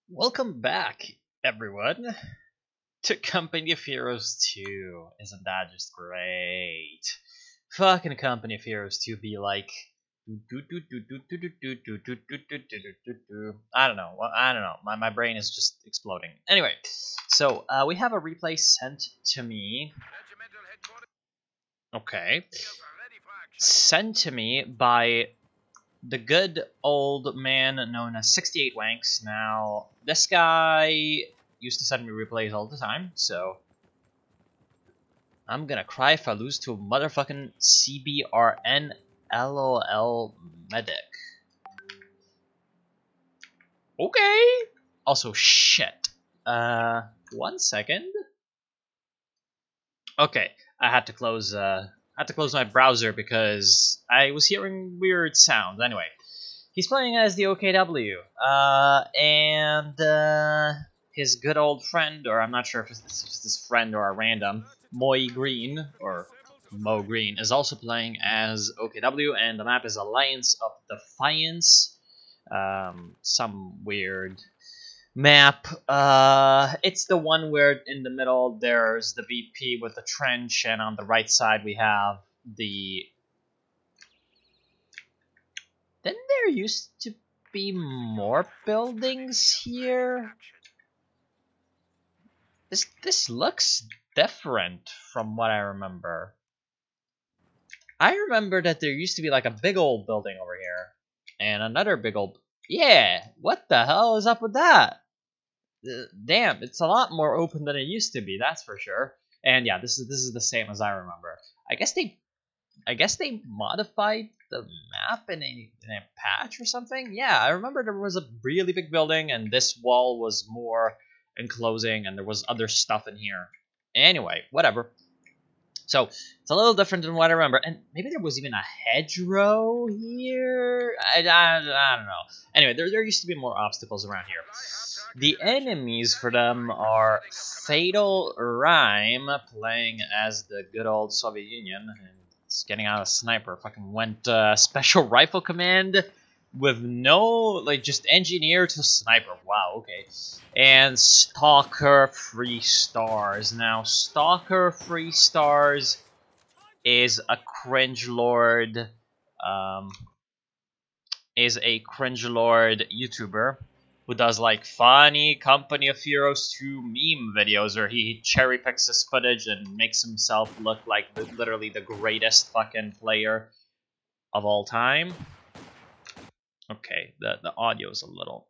Welcome back, everyone, to Company of Heroes 2. Isn't that just great? Fucking Company of Heroes 2 be like... I don't know. I don't know. My brain is just exploding. Anyway, so we have a replay sent to me. Okay. Sent to me by the good old man known as 68 Wanks. Now, this guy used to send me replays all the time, so I'm gonna cry if I lose to a motherfucking CBRN LOL medic. Okay. Also, shit. 1 second. Okay, I had to close my browser because I was hearing weird sounds. Anyway, he's playing as the OKW, and his good old friend, or I'm not sure if it's this friend or a random, Moy Green, or Mo Green, is also playing as OKW, and the map is Alliance of Defiance. Some weird map. It's the one where in the middle there's the VP with the trench, and on the right side we have the... Then there used to be more buildings here. This looks different from what I remember. I remember that there used to be like a big old building over here, and another big old... Yeah, what the hell is up with that? Damn, it's a lot more open than it used to be, that's for sure. And yeah, this is the same as I remember. I guess they modified the map in a patch or something. Yeah, I remember there was a really big building, and this wall was more enclosing, and there was other stuff in here. Anyway, whatever. So it's a little different than what I remember, and maybe there was even a hedgerow here. I don't know. Anyway, there used to be more obstacles around here. The enemies for them are Fatal Rhyme, playing as the good old Soviet Union, and it's getting out a sniper. Fucking went Special Rifle Command with no, like, just engineer to sniper. Wow, okay. And Stalker 3 stars. Now, Stalker 3 stars is a cringe lord, YouTuber who does like funny Company of Heroes 2 meme videos where he cherry picks his footage and makes himself look like literally the greatest fucking player of all time. Okay, the audio is a little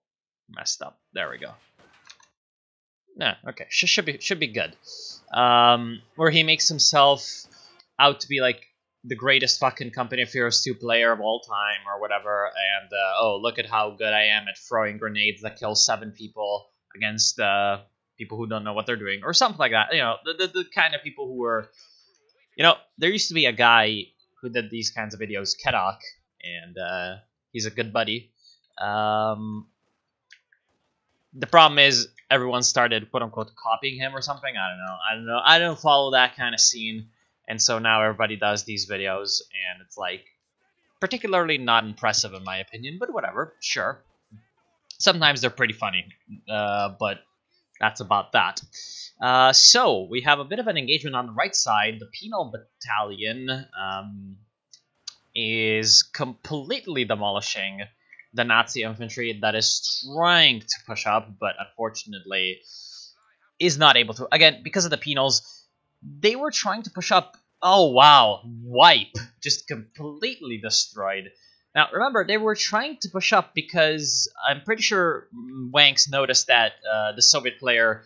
messed up. There we go. Nah, okay, should be good. Where he makes himself out to be like the greatest fucking Company of Heroes 2 player of all time or whatever, and oh, look at how good I am at throwing grenades that kill 7 people against people who don't know what they're doing, or something like that. You know, the kind of people who are, you know, there used to be a guy who did these kinds of videos, Kedok, and he's a good buddy. The problem is everyone started quote unquote copying him or something. I don't know. I don't follow that kind of scene. And so now everybody does these videos, and it's like particularly not impressive in my opinion, but whatever, sure. Sometimes they're pretty funny, but that's about that. So we have a bit of an engagement on the right side. The Penal Battalion is completely demolishing the Nazi infantry that is trying to push up, but unfortunately is not able to. Again, because of the Penals, they were trying to push up. Oh, wow. Wipe. Just completely destroyed. Now, remember, they were trying to push up because I'm pretty sure Wanks noticed that the Soviet player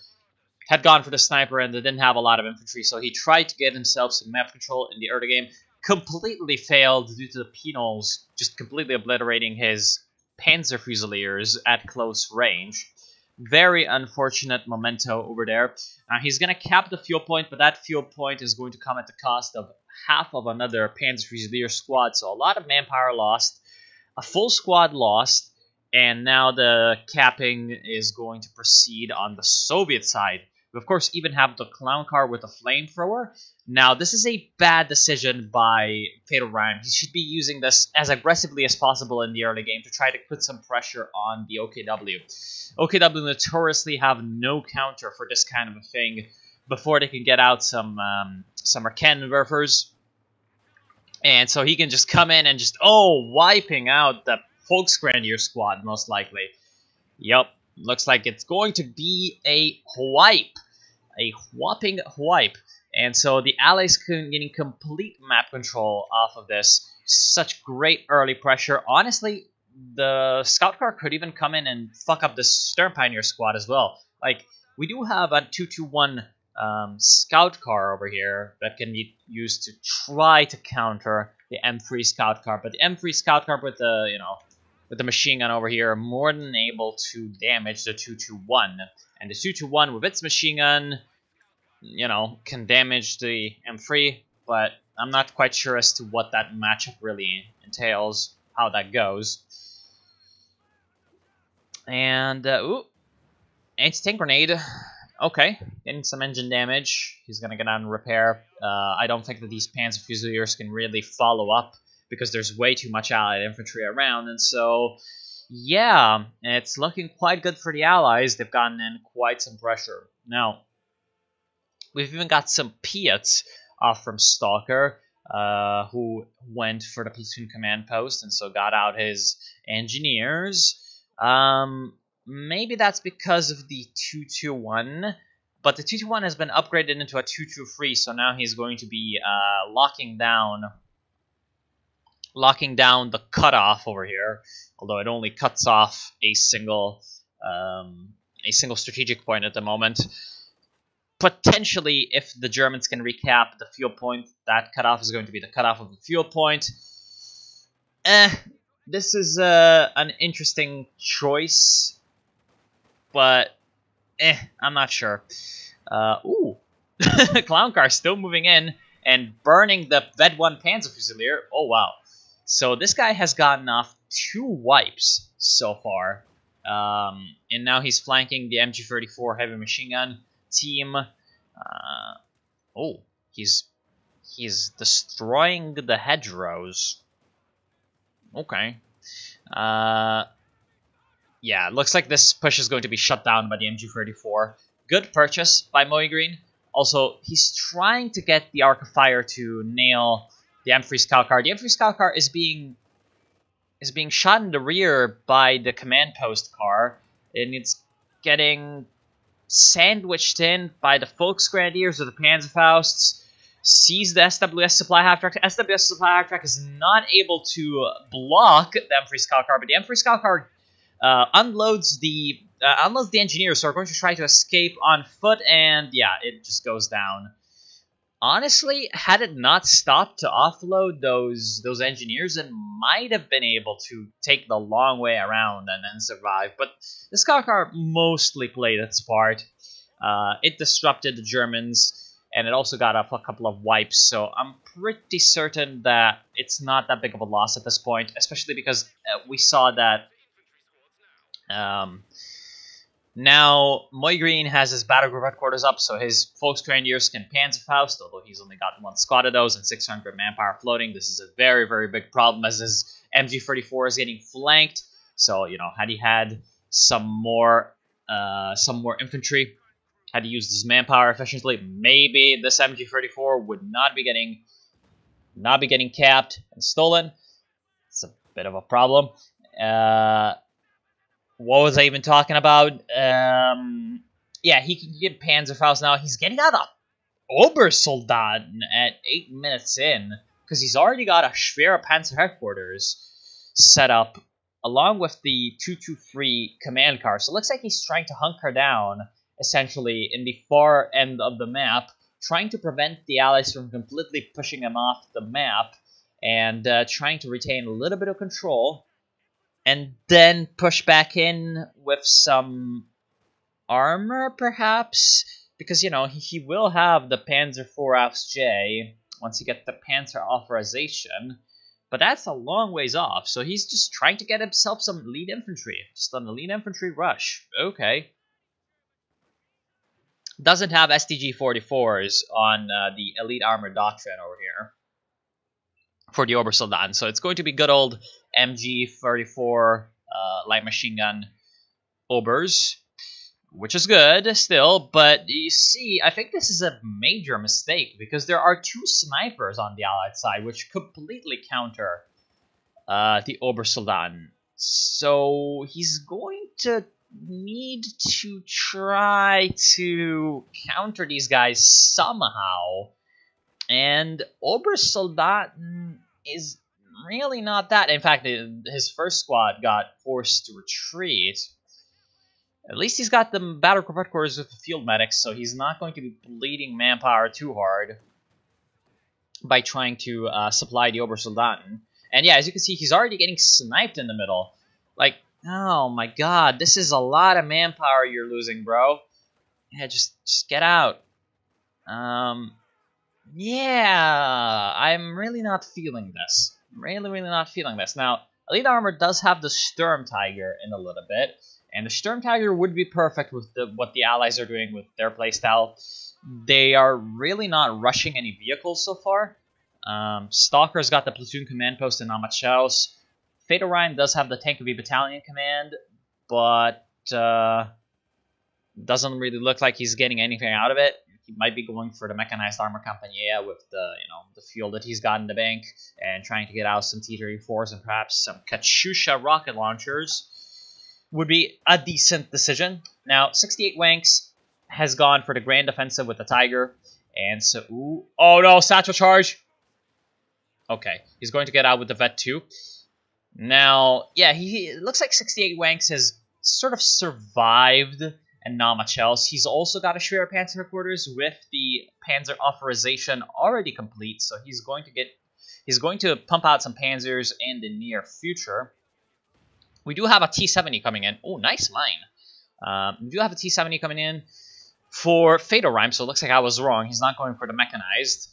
had gone for the sniper and they didn't have a lot of infantry, so he tried to get himself some map control in the early game. Completely failed due to the Penals just completely obliterating his Panzer Fusiliers at close range. Very unfortunate memento over there. He's going to cap the fuel point, but that fuel point is going to come at the cost of half of another Panzer Fusilier squad. So a lot of manpower lost, a full squad lost, and now the capping is going to proceed on the Soviet side. We, of course, even have the clown car with a flamethrower. Now, this is a bad decision by Fatal Rhyme. He should be using this as aggressively as possible in the early game to try to put some pressure on the OKW. OKW notoriously have no counter for this kind of a thing before they can get out some cannon werfers. And so he can just come in and just, wiping out the Volksgrenadier squad, most likely. Yup, looks like it's going to be a wipe. A whopping wipe. And so the Allies getting complete map control off of this. Such great early pressure. Honestly, the scout car could even come in and fuck up the Stern Pioneer squad as well. Like, we do have a 221 scout car over here that can be used to try to counter the M3 scout car. But the M3 scout car with the, with the machine gun over here, more than able to damage the 221. And the 221 with its machine gun, can damage the M3, but I'm not quite sure as to what that matchup really entails, how that goes. And, anti-tank grenade. Okay, getting some engine damage. He's gonna get on repair. I don't think that these Panzer Fusiliers can really follow up because there's way too much Allied infantry around, and so, yeah, it's looking quite good for the Allies. They've gotten in quite some pressure. Now, we've even got some Piats off from Stalker, who went for the platoon command post, and so got out his engineers. Maybe that's because of the 221, but the 221 has been upgraded into a 223, so now he's going to be locking down the cutoff over here. Although it only cuts off a single strategic point at the moment. Potentially, if the Germans can recap the fuel point, that cutoff is going to be the cutoff of the fuel point. This is an interesting choice, but I'm not sure. Ooh, Clown Car still moving in and burning the Ved-1 Panzer Fusilier. Oh, wow. So this guy has gotten off 2 wipes so far. And now he's flanking the MG34 heavy machine gun team. He's destroying the hedgerows. Okay. Yeah, it looks like this push is going to be shut down by the MG34. Good purchase by Moygreen. Also, he's trying to get the Arc of Fire to nail the M3 Scout Car. The M3 Scout Car is being shot in the rear by the command post car, and it's getting sandwiched in by the Volksgrenadiers or the Panzerfausts. Sees the SWS supply half track. SWS supply half track is not able to block the M3 Scout Car, but the M3 Scout Car unloads the engineers, who are going to try to escape on foot, and yeah, it just goes down. Honestly, had it not stopped to offload those engineers, it might have been able to take the long way around and then survive. But the Scout Car mostly played its part. It disrupted the Germans, and it also got a couple of wipes. So I'm pretty certain that it's not that big of a loss at this point, especially because we saw that now Moygreen has his battle group headquarters up, so his Volksgrenadiers can Panzerfaust, although he's only got 1 squad of those and 600 manpower floating. This is a very, very big problem as his MG34 is getting flanked. So, had he had some more infantry, had he used his manpower efficiently, maybe this MG34 would not be getting capped and stolen. It's a bit of a problem. What was I even talking about? Yeah, he can get Panzerfaust now. He's getting out of Obersoldat at 8 minutes in, because he's already got a Schwere Panzer headquarters set up, along with the 223 command car. So it looks like he's trying to hunker down, essentially, in the far end of the map, trying to prevent the Allies from completely pushing him off the map, and trying to retain a little bit of control, and then push back in with some armor, perhaps? Because, he will have the Panzer IV J once he gets the Panzer authorization. But that's a long ways off, so he's just trying to get himself some lead infantry. Just an elite infantry rush. Okay. doesn't have STG-44s on the Elite Armor Doctrine over here for the Obersoldaten. So it's going to be good old MG-34 light machine gun Obers, which is good still, but you see, I think this is a major mistake because there are 2 snipers on the Allied side, which completely counter the Obersoldaten. So he's going to need to try to counter these guys somehow, and Obersoldaten is really not that. In fact, his first squad got forced to retreat. At least he's got the battle cores with the field medics, so he's not going to be bleeding manpower too hard by trying to supply the Obersoldaten. And yeah, as you can see, he's already getting sniped in the middle. Like, oh my god, this is a lot of manpower you're losing, bro. Yeah, just get out. Yeah, I'm really not feeling this. Really not feeling this. Now, Elite Armor does have the Sturm Tiger in a little bit, and the Sturm Tiger would be perfect with what the Allies are doing with their playstyle. They are really not rushing any vehicles so far. Stalker's got the platoon command post in Amachels. Fate Orion does have the Tank of a Battalion command, but doesn't really look like he's getting anything out of it. He might be going for the Mechanized Armor Company with the the fuel that he's got in the bank and trying to get out some T-34s and perhaps some Katyusha rocket launchers. Would be a decent decision. Now, 68 Wanks has gone for the Grand Offensive with the Tiger, and so oh no, Satchel Charge. Okay, he's going to get out with the Vet 2. Now, yeah, it looks like 68 Wanks has sort of survived and Namachels. He's also got a Schwerer Panzer headquarters with the Panzer authorization already complete, so he's going to pump out some Panzers in the near future. We do have a T-70 coming in. Oh, nice mine. We do have a T-70 coming in for Fate Orion, so it looks like I was wrong. He's not going for the mechanized.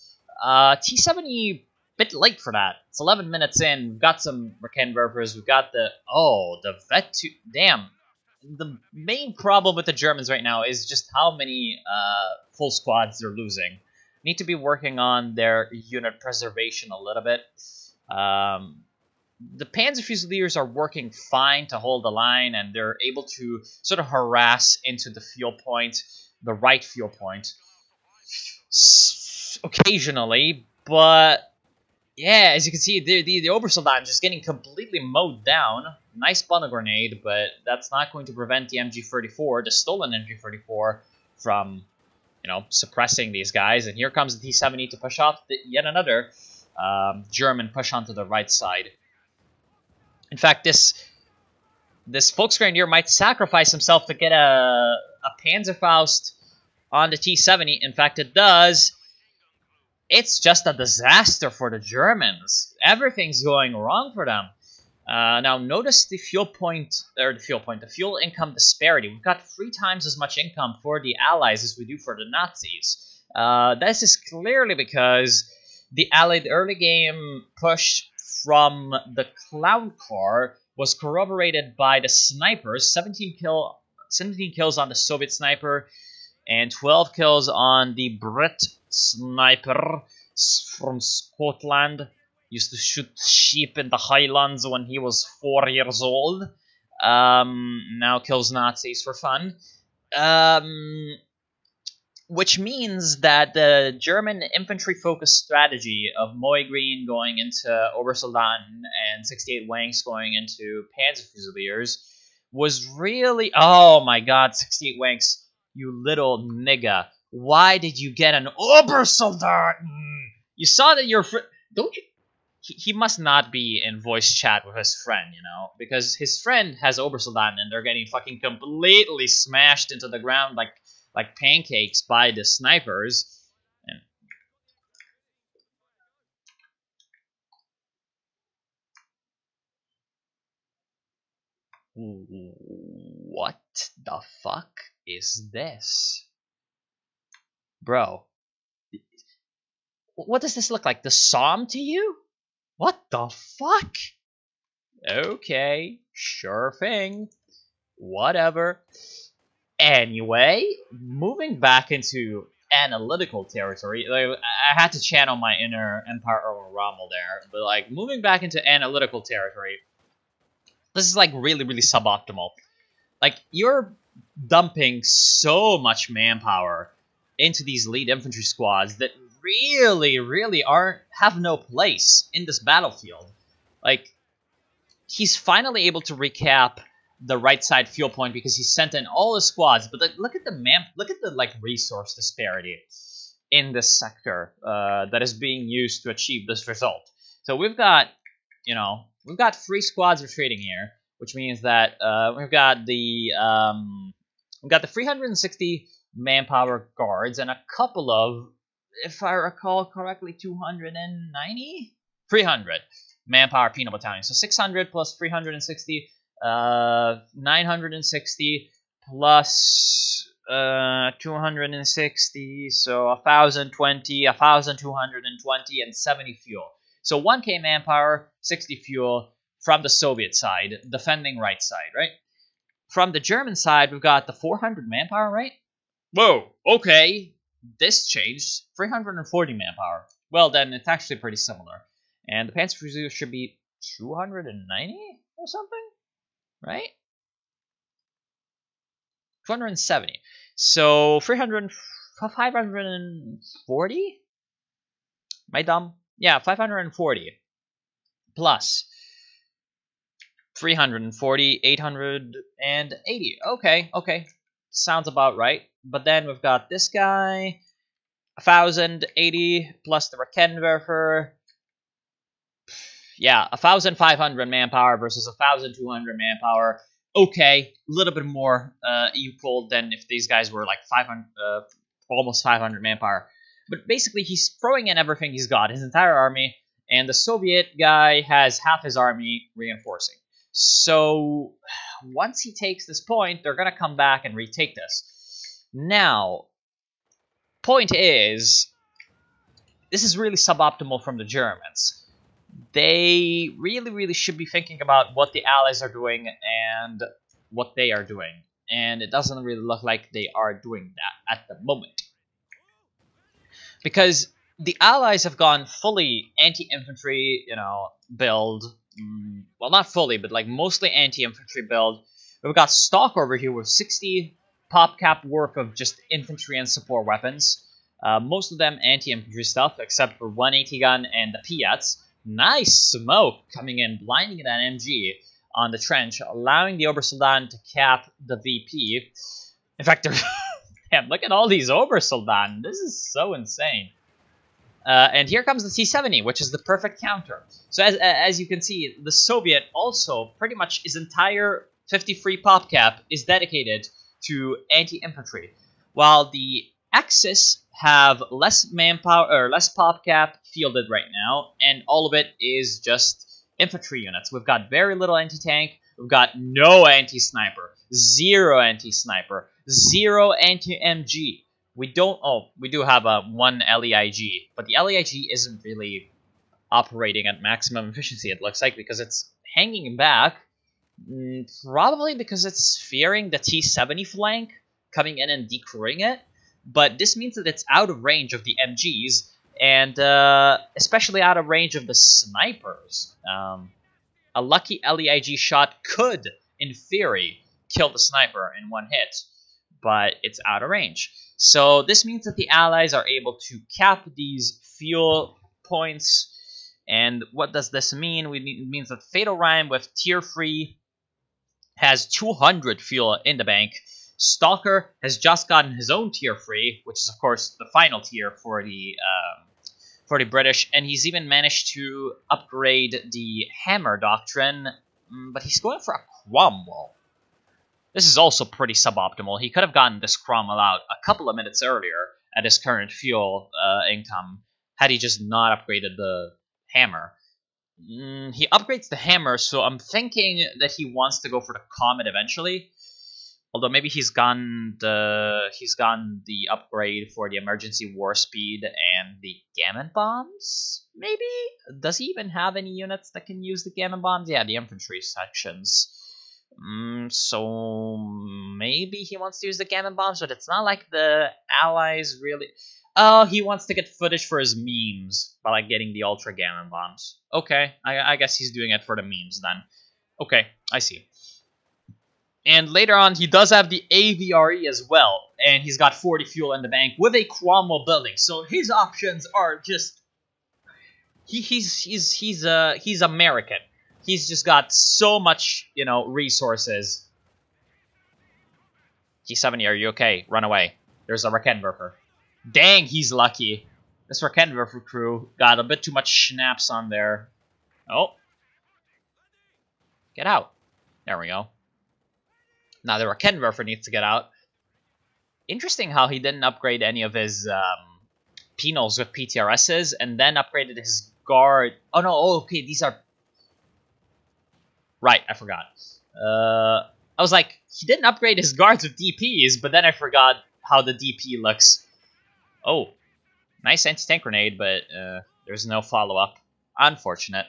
T-70, bit late for that. It's 11 minutes in. We've got some Raketenwerfers. We've got the Vet 2. Damn. The main problem with the Germans right now is just how many full squads they're losing. Need to be working on their unit preservation a little bit. The Panzer Fusiliers are working fine to hold the line, and they're able to sort of harass into the fuel point, the right fuel point, occasionally. But yeah, as you can see, the Obersoldaten just getting completely mowed down. Nice bundle grenade, but that's not going to prevent the MG34, the stolen MG34, from suppressing these guys. And here comes the T-70 to push off yet another German push onto the right side. In fact, this Volksgrenadier might sacrifice himself to get a Panzerfaust on the T-70. In fact, it does. It's just a disaster for the Germans. Everything's going wrong for them. Now, notice the fuel income disparity. We've got 3 times as much income for the Allies as we do for the Nazis. This is clearly because the Allied early game push from the Clown Car was corroborated by the snipers. 17 kills on the Soviet sniper and 12 kills on the Brit sniper from Scotland. Used to shoot sheep in the Highlands when he was 4 years old. Now kills Nazis for fun. Which means that the German infantry-focused strategy of Moy Green going into Obersoldaten and 68 Wanks going into Panzer Fusiliers was really... Oh my god, 68 Wanks, you little nigga. Why did you get an Obersoldaten? You saw that your friend... Don't you... He must not be in voice chat with his friend, because his friend has Obersoldaten and they're getting fucking completely smashed into the ground like pancakes by the snipers. And what the fuck is this? Bro. What does this look like? The Somme to you? What the fuck? Okay, sure thing. Whatever. Anyway, moving back into analytical territory, like, I had to channel my inner Empire over Rommel there, but like moving back into analytical territory, this is like really, really suboptimal. Like, you're dumping so much manpower into these lead infantry squads that really, really have no place in this battlefield. Like, he's finally able to recap the right side fuel point because he sent in all his squads. But look at the like resource disparity in this sector that is being used to achieve this result. So we've got, we've got 3 squads retreating here, which means that we've got the 360 manpower guards and a couple of, if I recall correctly, 300 manpower penal battalions. So 600 plus 360, 960 plus 260, so 1,020, 1,220, and 70 fuel. So 1k manpower, 60 fuel from the Soviet side, defending right side, right? From the German side, we've got the 400 manpower, right? Whoa, okay, this changed. 340 manpower. Well, then it's actually pretty similar. And the Panzerfusilier should be 290 or something, right? 270. So 540? Am I dumb? Yeah, 540 plus 340, 880. Okay. Sounds about right. But then we've got this guy, 1,080 plus the Raketenwerfer. Yeah, 1,500 manpower versus 1,200 manpower. Okay, a little bit more equal than if these guys were like 500, almost 500 manpower. But basically, he's throwing in everything he's got, his entire army, and the Soviet guy has half his army reinforcing. So once he takes this point, they're going to come back and retake this. Now, point is, this is really suboptimal from the Germans. They really, really should be thinking about what the Allies are doing and what they are doing. And it doesn't really look like they are doing that at the moment. Because the Allies have gone fully anti-infantry, build. Well, not fully, but like mostly anti-infantry build. We've got stock over here with 60 PopCap worth of just infantry and support weapons. Most of them anti-infantry stuff, except for 180 gun and the Piats. Nice smoke coming in, blinding that MG on the trench, allowing the Obersoldaten to cap the VP. In fact, damn, look at all these Obersoldaten. This is so insane. And here comes the T-70, which is the perfect counter. So as you can see, the Soviet also pretty much his entire 53 PopCap is dedicated to anti-infantry, while the Axis have less manpower or less PopCap fielded right now, and all of it is just infantry units. We've got very little anti-tank, we've got no anti-sniper, 0 anti-sniper, 0 anti-MG. We do have a 1 LEIG, but the LEIG isn't really operating at maximum efficiency, it looks like, because it's hanging back, probably because it's fearing the T-70 flank coming in and decrewing it. But this means that it's out of range of the MGs, and especially out of range of the snipers. A lucky LEIG shot could, in theory, kill the sniper in one hit, but it's out of range. So this means that the Allies are able to cap these fuel points. And what does this mean? It means that Fatal Rhyme with tier 3 has 200 fuel in the bank. Stalker has just gotten his own tier 3, which is of course the final tier for the British, and he's even managed to upgrade the Hammer Doctrine, but he's going for a Cromwell. This is also pretty suboptimal. He could have gotten this Cromwell out a couple of minutes earlier at his current fuel income, had he just not upgraded the Hammer. He upgrades the Hammer, so I'm thinking that he wants to go for the Comet eventually. Although maybe he's gotten the upgrade for the emergency war speed and the Gammon bombs. Maybe, does he even have any units that can use the Gammon bombs? Yeah, the infantry sections. So maybe he wants to use the cannon bombs, but it's not like the allies really. Oh, he wants to get footage for his memes by like getting the ultra cannon bombs. Okay, I guess he's doing it for the memes then. Okay, I see. And later on, he does have the AVRE as well, and he's got 40 fuel in the bank with a Cromwell building. So his options are just he's American. He's just got so much, you know, resources. G70, are you okay? Run away. There's a Rakenwerfer. Dang, he's lucky. This Rakenwerfer crew got a bit too much schnapps on there. Oh. Get out. There we go. Now the Rakenwerfer needs to get out. Interesting how he didn't upgrade any of his penals with PTRSs and then upgraded his guard. Oh no, oh, okay, these are... Right, I forgot. I was like, he didn't upgrade his guards with DPs, but then I forgot how the DP looks. Oh, nice anti-tank grenade, but there's no follow-up. Unfortunate.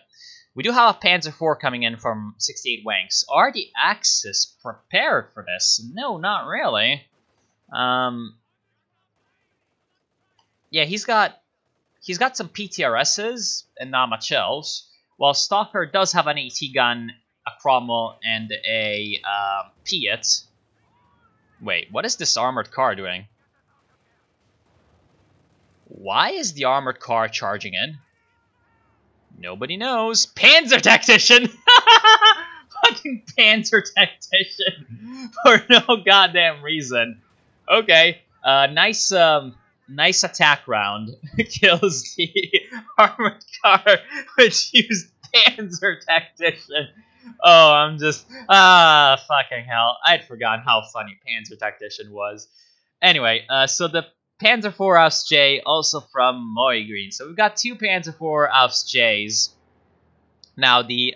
We do have a Panzer IV coming in from 68 Wanks. Are the Axis prepared for this? No, not really. Yeah, he's got some PTRSs and not much else. While Stalker does have an AT gun, a Cromwell, and a Piat. Wait, what is this armored car doing? Why is the armored car charging in? Nobody knows. Panzer Tactician! Fucking Panzer Tactician! For no goddamn reason. Okay, nice attack round. Kills the armored car, which used Panzer Tactician. Oh, I'm just... fucking hell. I'd forgotten how funny Panzer Tactician was. Anyway, so the Panzer IV Aufs J, also from Moy Green. So we've got two Panzer IV Aufs Js. Now, the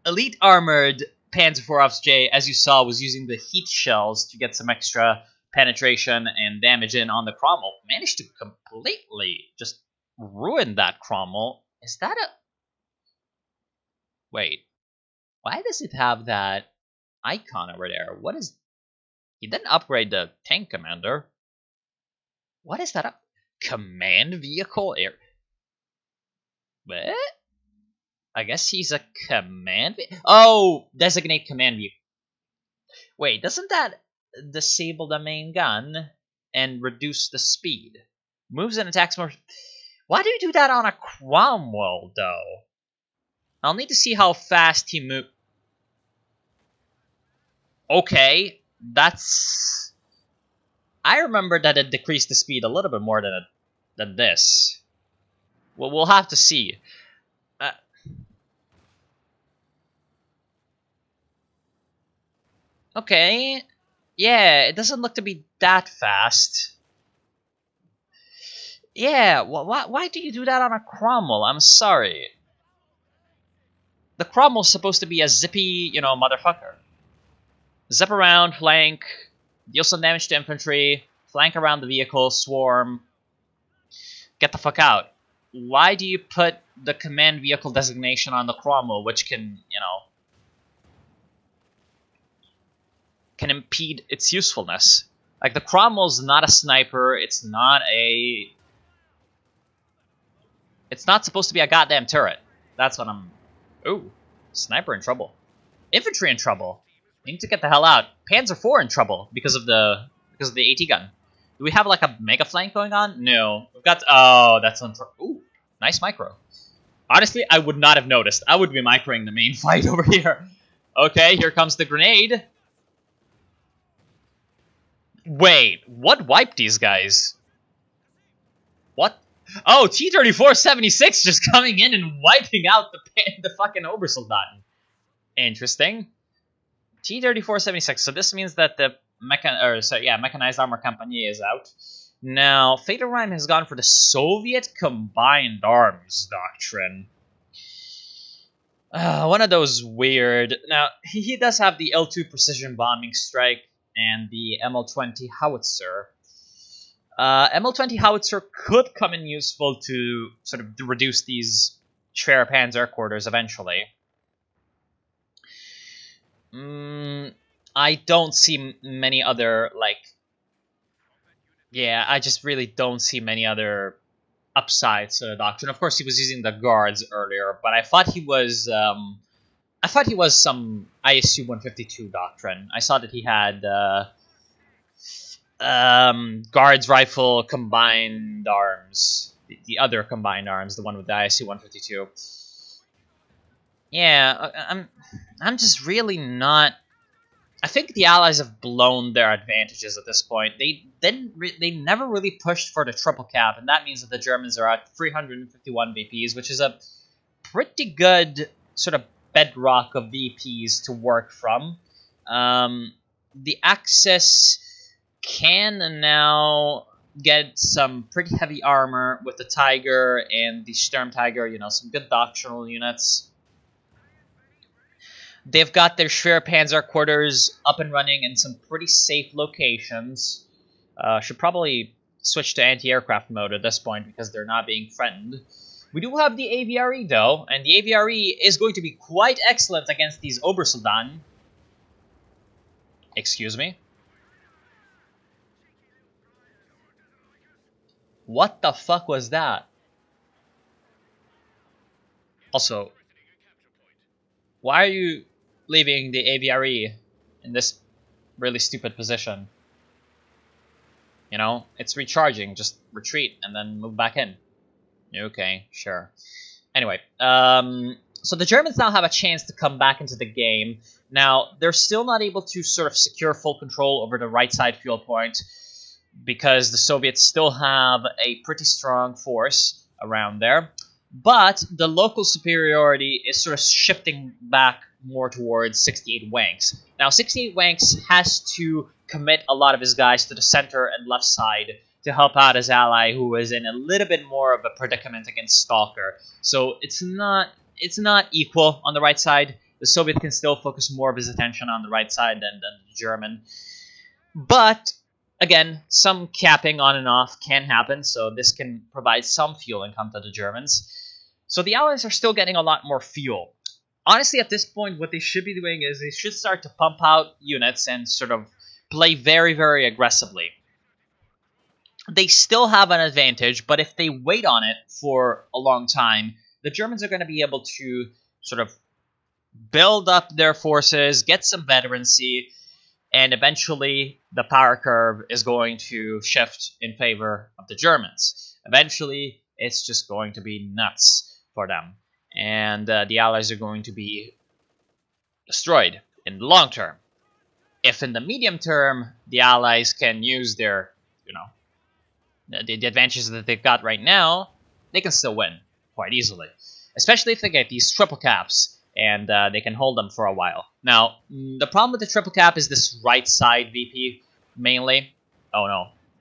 Elite Armored Panzer IV Aufs J, as you saw, was using the heat shells to get some extra penetration and damage in on the Cromwell. Managed to completely just ruin that Cromwell. Is that a... Wait. Why does it have that icon over there? What is... He didn't upgrade the tank commander. What is that? Command vehicle air... What? I guess he's a command... Oh! Designate command vehicle. Wait, doesn't that disable the main gun and reduce the speed? Moves and attacks more... Why do you do that on a Cromwell, though? I'll need to see how fast he moves. Okay, that's... I remember that it decreased the speed a little bit more than this. Well, we'll have to see. Okay. Yeah, it doesn't look to be that fast. Yeah, well, why do you do that on a Cromwell? I'm sorry. The Cromwell's supposed to be a zippy, you know, motherfucker. Zip around, flank, deal some damage to infantry, flank around the vehicle, swarm, get the fuck out. Why do you put the command vehicle designation on the Cromwell, which can, you know, can impede its usefulness? Like, the Cromwell's not a sniper, it's not supposed to be a goddamn turret. That's what I'm... Ooh, sniper in trouble. Infantry in trouble. We need to get the hell out. Panzer IV in trouble because of the AT gun. Do we have like a mega flank going on? No. We've got... Oh, that's on... Ooh, nice micro. Honestly, I would not have noticed. I would be microing the main fight over here. Okay, here comes the grenade. Wait, what wiped these guys? What? Oh, T-34-76 just coming in and wiping out the fucking Obersoldaten. Interesting. T-34-76. So this means that the Mechanized Armor Company is out. Now, Fatal Rhyme has gone for the Soviet Combined Arms Doctrine. One of those weird... Now, he does have the L2 Precision Bombing Strike and the ML-20 Howitzer. ML-20 Howitzer could come in useful to sort of reduce these Schwerpanzer quarters eventually. I don't see many other, like... Yeah, I just really don't see many other upsides to the doctrine. Of course, he was using the guards earlier, but I thought he was... I thought he was some ISU 152 doctrine. I saw that he had guards, rifle, combined arms. The other combined arms, the one with the ISU 152. Yeah, I'm just really not... I think the Allies have blown their advantages at this point. They never really pushed for the triple cap, and that means that the Germans are at 351 VPs, which is a pretty good sort of bedrock of VPs to work from. The Axis can now get some pretty heavy armor with the Tiger and the Sturm Tiger, you know, some good doctrinal units. They've got their Schwerpanzer quarters up and running in some pretty safe locations. Should probably switch to anti-aircraft mode at this point because they're not being threatened. We do have the AVRE though, and the AVRE is going to be quite excellent against these Obersoldaten. Excuse me? What the fuck was that? Also, why are you leaving the AVRE in this really stupid position? You know, it's recharging. Just retreat and then move back in. Okay, sure. Anyway, so the Germans now have a chance to come back into the game. Now, they're still not able to sort of secure full control over the right side fuel point because the Soviets still have a pretty strong force around there. But the local superiority is sort of shifting back more towards 68 Wanks. Now, 68 Wanks has to commit a lot of his guys to the center and left side to help out his ally, who is in a little bit more of a predicament against Stalker. So it's not equal on the right side. The Soviet can still focus more of his attention on the right side than the German. But again, some capping on and off can happen, so this can provide some fuel income to the Germans. So the Allies are still getting a lot more fuel. Honestly, at this point, what they should be doing is they should start to pump out units and sort of play very, very aggressively. They still have an advantage, but if they wait on it for a long time, the Germans are going to be able to sort of build up their forces, get some veterancy, and eventually the power curve is going to shift in favor of the Germans. Eventually, it's just going to be nuts for them. And the Allies are going to be destroyed in the long term. If in the medium term, the Allies can use their, you know, the advantages that they've got right now, they can still win quite easily. Especially if they get these triple caps and they can hold them for a while. Now, the problem with the triple cap is this right side VP, mainly. Oh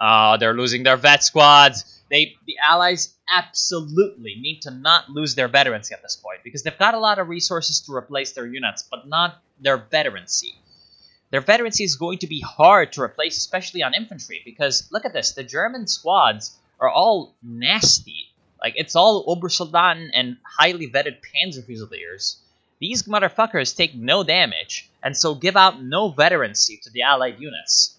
no, they're losing their vet squads. The Allies absolutely need to not lose their veterancy at this point, because they've got a lot of resources to replace their units, but not their veterancy. Their veterancy is going to be hard to replace, especially on infantry, because look at this, the German squads are all nasty. Like, it's all Obersoldaten and highly vetted Panzer Fusiliers. These motherfuckers take no damage, and so give out no veterancy to the Allied units.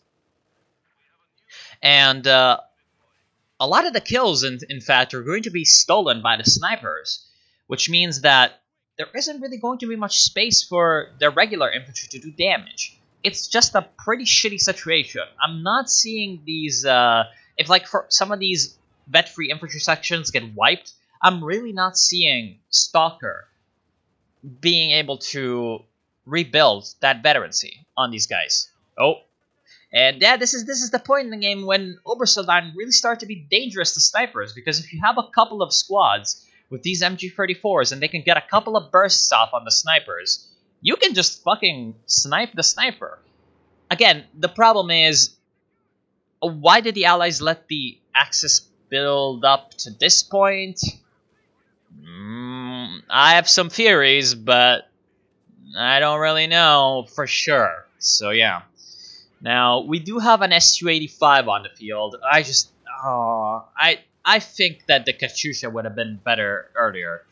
And a lot of the kills, in fact, are going to be stolen by the snipers, which means that there isn't really going to be much space for their regular infantry to do damage. It's just a pretty shitty situation. I'm not seeing these... if, like, for some of these vet-free infantry sections get wiped, I'm really not seeing Stalker being able to rebuild that veterancy on these guys. Oh. And yeah, this is the point in the game when Obersoldaten really start to be dangerous to snipers, because if you have a couple of squads with these MG34s and they can get a couple of bursts off on the snipers, you can just fucking snipe the sniper. Again, the problem is, why did the Allies let the Axis build up to this point? I have some theories, but I don't really know for sure. So yeah. Now, we do have an Su-85 on the field. I think that the Katyusha would have been better earlier.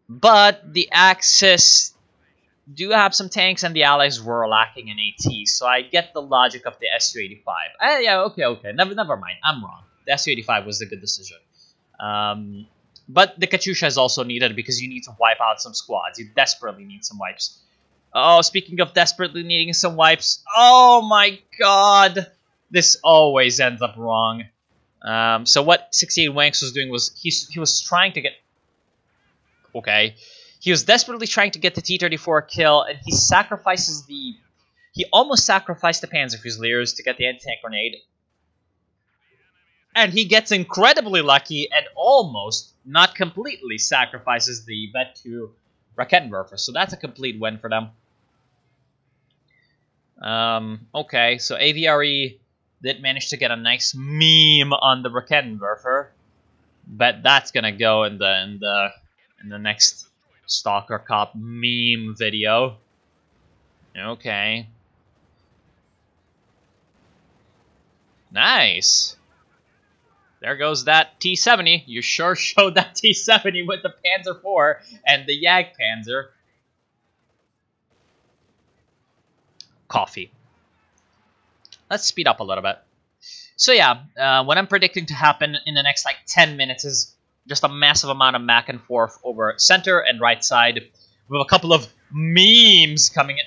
But the Axis do have some tanks, and the Allies were lacking in AT, so I get the logic of the Su-85. Yeah, okay. Never mind. I'm wrong. The Su-85 was the good decision. But the Katyusha is also needed because you need to wipe out some squads. You desperately need some wipes. Oh, speaking of desperately needing some wipes. Oh my god! This always ends up wrong. So what 68 Wanks was doing was he was trying to get... Okay. He was desperately trying to get the T-34 kill, and he sacrifices the... He almost sacrificed the Panzer Fusiliers to get the anti-tank grenade. And he gets incredibly lucky and almost, not completely, sacrifices the Vet-2 Raketenwerfer. So that's a complete win for them. Okay, so AVRE did manage to get a nice meme on the Raketenwerfer. Bet that's gonna go in the next Stalker Cop meme video. Okay. Nice. There goes that T-70. You sure showed that T-70 with the Panzer IV and the Jagdpanzer. Coffee. Let's speed up a little bit. So yeah, what I'm predicting to happen in the next like 10 minutes is just a massive amount of back and forth over center and right side with a couple of memes coming in.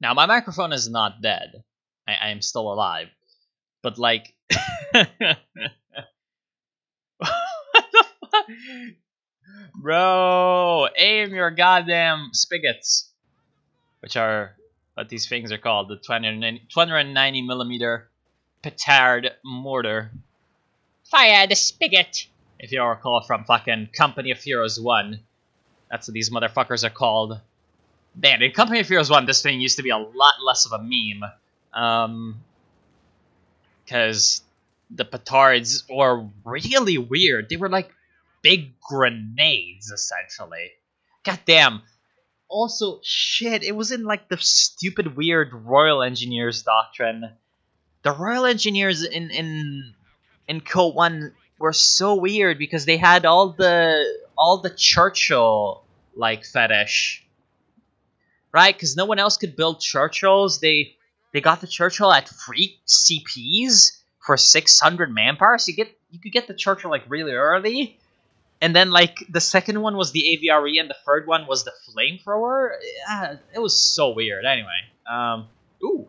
Now, my microphone is not dead. I am still alive. But, like... What the fuck? Bro, aim your goddamn spigots. Which are what these things are called. The 290mm petard mortar. Fire the spigot! If you recall from fucking Company of Heroes 1. That's what these motherfuckers are called. Man, in Company of Heroes 1, this thing used to be a lot less of a meme. Because the petards were really weird. They were like big grenades, essentially. Goddamn. Also, shit, it was in like the stupid, weird Royal Engineers doctrine. The Royal Engineers in Code 1 were so weird because they had all the Churchill like fetish. Right, because no one else could build Churchills. They got the Churchill at free CPs for 600 manpower. So you could get the Churchill like really early, and then like the second one was the AVRE, and the third one was the flamethrower. Yeah, it was so weird. Anyway, ooh,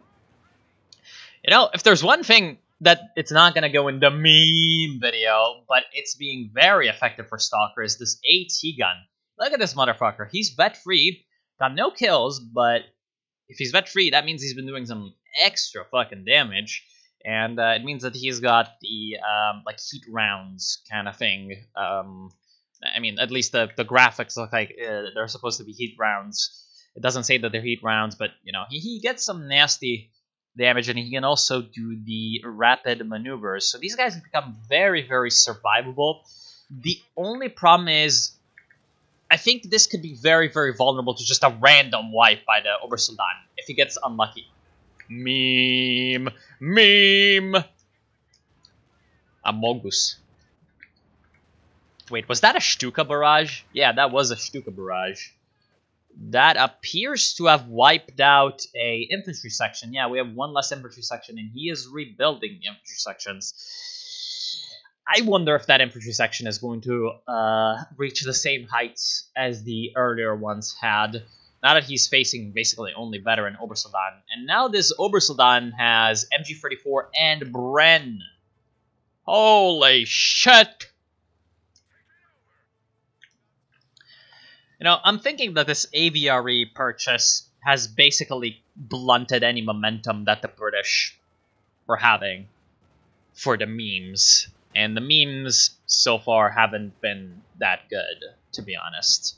you know, if there's one thing that it's not gonna go in the meme video, but it's being very effective for Stalker, is this AT gun. Look at this motherfucker. He's vet free. Got no kills, but if he's vet free, that means he's been doing some extra fucking damage, and it means that he's got the like heat rounds kind of thing. I mean, at least the graphics look like they're supposed to be heat rounds. It doesn't say that they're heat rounds, but you know, he gets some nasty damage, and he can also do the rapid maneuvers. So these guys have become very, very survivable. The only problem is, I think this could be very, very vulnerable to just a random wipe by the Obersoldaten if he gets unlucky. Meme. Amogus. Wait, was that a Stuka barrage? Yeah, that was a Stuka barrage. That appears to have wiped out a infantry section. Yeah, we have one less infantry section, and he is rebuilding the infantry sections. I wonder if that infantry section is going to reach the same heights as the earlier ones had. Now that he's facing basically only veteran Obersoldaten. And now this Obersoldaten has MG34 and Bren. Holy shit! You know, I'm thinking that this AVRE purchase has basically blunted any momentum that the British were having for the memes. And the memes so far haven't been that good, to be honest.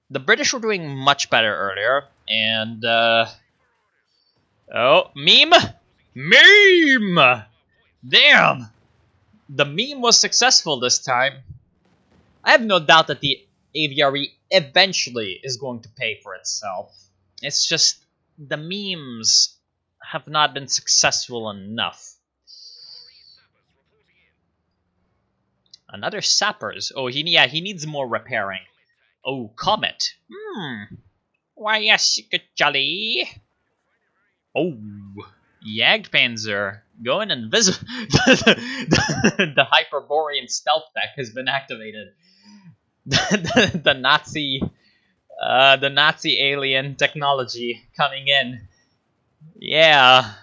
The British were doing much better earlier, and oh, meme! Meme! Damn! The meme was successful this time. I have no doubt that the aviary eventually is going to pay for itself. It's just the memes have not been successful enough. Another sappers. Oh, he needs more repairing. Oh, Comet. Why, yes, good jolly. Oh, Jagdpanzer. Going invisible. The Hyperborean stealth tech has been activated. The Nazi alien technology coming in. Yeah.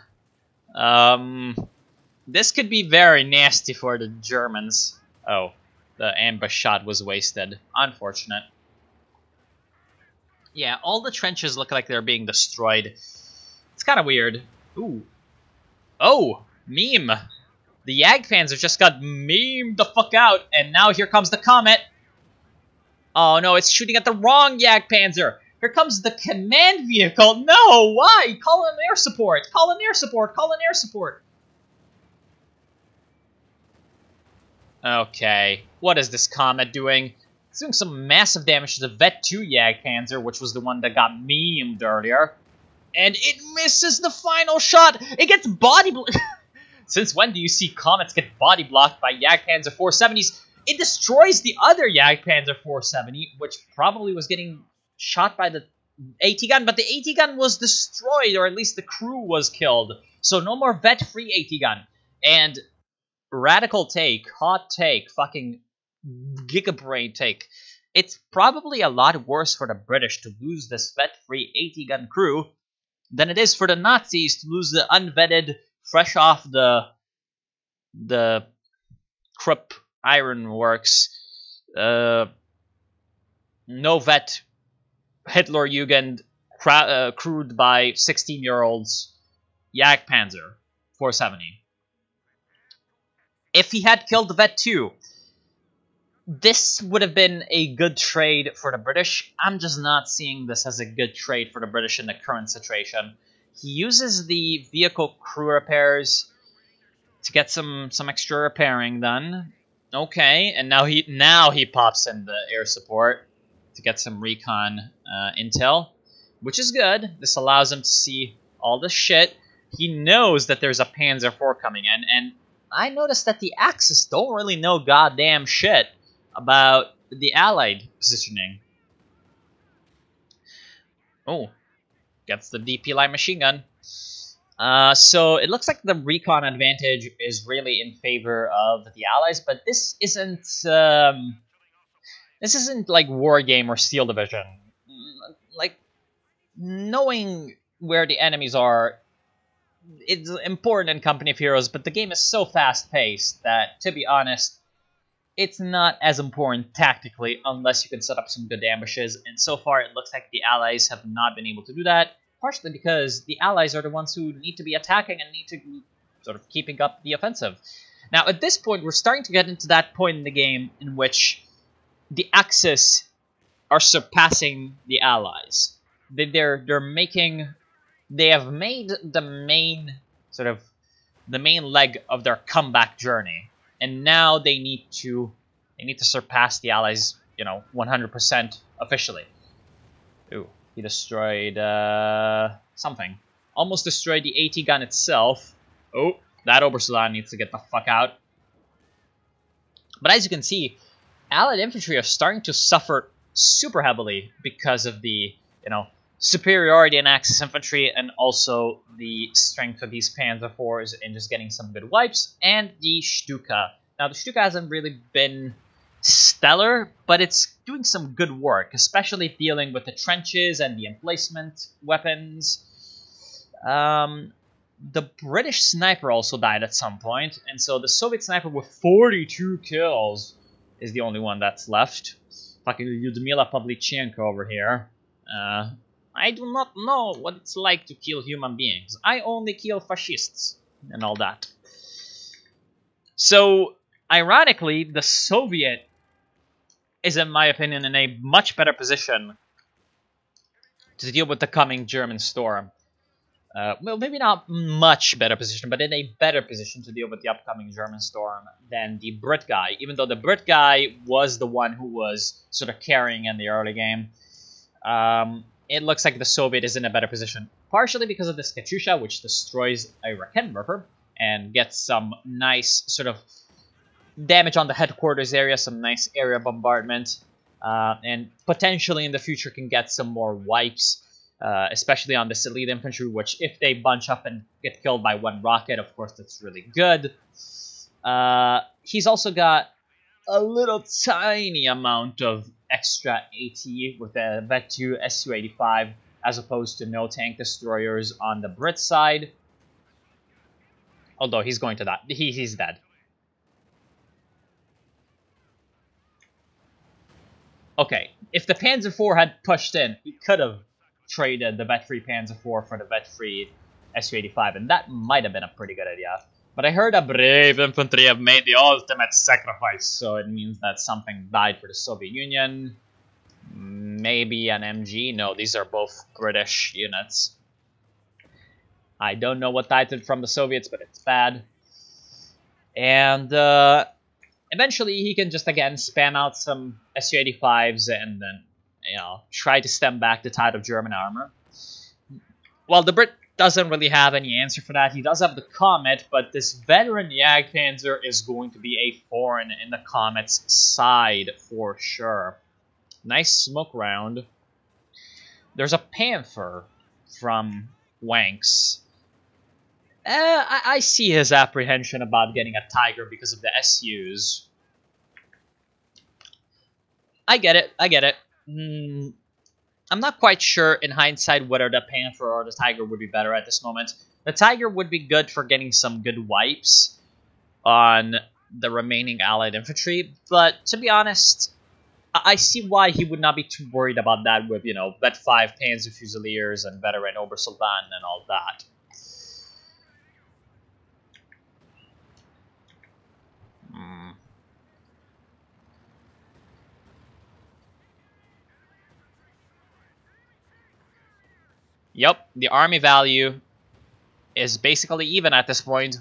This could be very nasty for the Germans. Oh, the ambush shot was wasted. Unfortunate. Yeah, all the trenches look like they're being destroyed. It's kind of weird. Ooh. Oh, meme. The Jagdpanzer just got memed the fuck out, and now here comes the Comet. Oh no, it's shooting at the wrong Jagdpanzer. Here comes the command vehicle. No, why? Call an air support. Call an air support. Call an air support. Okay, what is this Comet doing? It's doing some massive damage to the Vet 2 Jagdpanzer, which was the one that got memed earlier. And it misses the final shot! It gets body blocked! Since when do you see Comets get body blocked by Jagdpanzer 470s? It destroys the other Jagdpanzer 470, which probably was getting shot by the AT gun, but the AT gun was destroyed, or at least the crew was killed. So no more vet-free AT gun. And radical take, hot take, fucking gigabrain take. It's probably a lot worse for the British to lose this vet-free AT gun crew than it is for the Nazis to lose the unvetted, fresh off the Krupp Ironworks, no vet, Hitlerjugend, crewed by 16-year-olds, Jagdpanzer 470. If he had killed the Vet 2, this would have been a good trade for the British. I'm just not seeing this as a good trade for the British in the current situation. He uses the vehicle crew repairs to get some extra repairing done. Okay, and now he pops in the air support to get some recon intel, which is good. This allows him to see all the shit. He knows that there's a Panzer IV coming in, and I noticed that the Axis don't really know goddamn shit about the Allied positioning. Oh, gets the DP light machine gun. So it looks like the recon advantage is really in favor of the Allies, but this isn't like War Game or Steel Division. Like, knowing where the enemies are, it's important in Company of Heroes, but the game is so fast-paced that, to be honest, it's not as important tactically unless you can set up some good ambushes, and so far it looks like the Allies have not been able to do that, partially because the Allies are the ones who need to be attacking and need to be sort of keeping up the offensive. Now, at this point, we're starting to get into that point in the game in which the Axis are surpassing the Allies. They have made the main leg of their comeback journey, and now they need to surpass the Allies, 100% officially. Ooh, he destroyed something. Almost destroyed the AT gun itself. Oh, that Obersoldat needs to get the fuck out. But as you can see, Allied infantry are starting to suffer super heavily because of the, superiority in Axis infantry, and also the strength of these Panzer IVs in just getting some good wipes, and the Stuka. Now, the Stuka hasn't really been stellar, but it's doing some good work, especially dealing with the trenches and the emplacement weapons. The British sniper also died at some point, and so the Soviet sniper with 42 kills is the only one that's left. Fucking Lyudmila Pavlichenko over here. I do not know what it's like to kill human beings. I only kill fascists and all that. So, ironically, the Soviet is, in my opinion, in a much better position to deal with the coming German storm. Well, maybe not much better position, but in a better position to deal with the upcoming German storm than the Brit guy, even though the Brit guy was the one who was sort of carrying in the early game. It looks like the Soviet is in a better position, partially because of this Katyusha, which destroys a Raketenwerfer and gets some nice sort of damage on the headquarters area, some nice area bombardment, and potentially in the future can get some more wipes, especially on the elite infantry, which if they bunch up and get killed by one rocket, of course that's really good. He's also got a little tiny amount of extra AT with the Vet2 Su-85 as opposed to no tank destroyers on the Brit side. Although he's going to die. He's dead. Okay, if the Panzer IV had pushed in, he could have traded the Vet-3 Panzer IV for the Vet-3 Su-85, and that might have been a pretty good idea. But I heard a brave infantry have made the ultimate sacrifice, so it means that something died for the Soviet Union. Maybe an MG? No, these are both British units. I don't know what died from the Soviets, but it's bad. And eventually he can just, again, spam out some Su-85s and then, try to stem back the tide of German armor. Well, the Brit doesn't really have any answer for that. He does have the Comet, but this veteran Jagdpanzer is going to be a thorn in the Comet's side for sure. Nice smoke round. There's a Panther from Wanks. I see his apprehension about getting a Tiger because of the SUs. I get it. I'm not quite sure in hindsight whether the Panther or the Tiger would be better at this moment. The Tiger would be good for getting some good wipes on the remaining Allied infantry, but to be honest, I see why he would not be too worried about that with, Vet-5 Panzer Fusiliers and veteran Obersoldaten and all that. Yep, the army value is basically even at this point.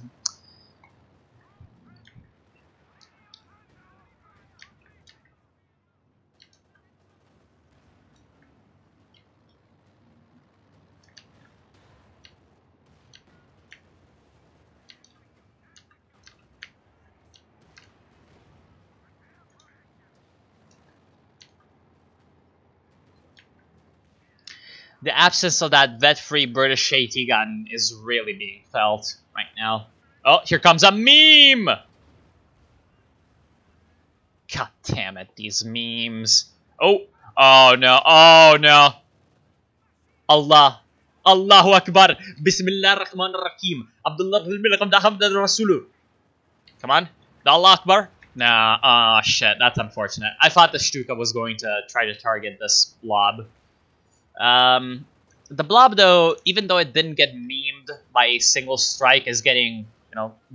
The absence of that vet-free British AT gun is really being felt right now. Oh, here comes a meme! God damn it, these memes. Oh no, oh no. Allahu Akbar. Bismillah ar-Rahman ar-Rahim. Abdullah Rasulu. Come on, the Allah Akbar. Nah, oh shit, that's unfortunate. I thought the Stuka was going to try to target this blob. The blob, though, even though it didn't get memed by a single strike, is getting,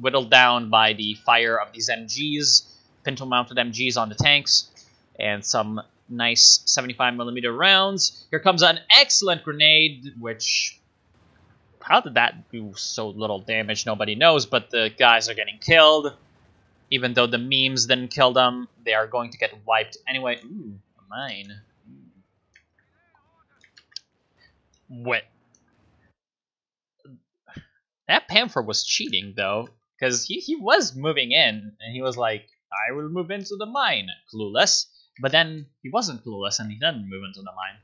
whittled down by the fire of these MGs, pintle-mounted MGs on the tanks, and some nice 75mm rounds. Here comes an excellent grenade, which... How did that do so little damage? Nobody knows, but the guys are getting killed. Even though the memes didn't kill them, they are going to get wiped anyway. Ooh, a mine. What? That Panther was cheating, though, because he was moving in, and he was like, I will move into the mine. Clueless. But then he wasn't clueless, and he didn't move into the mine.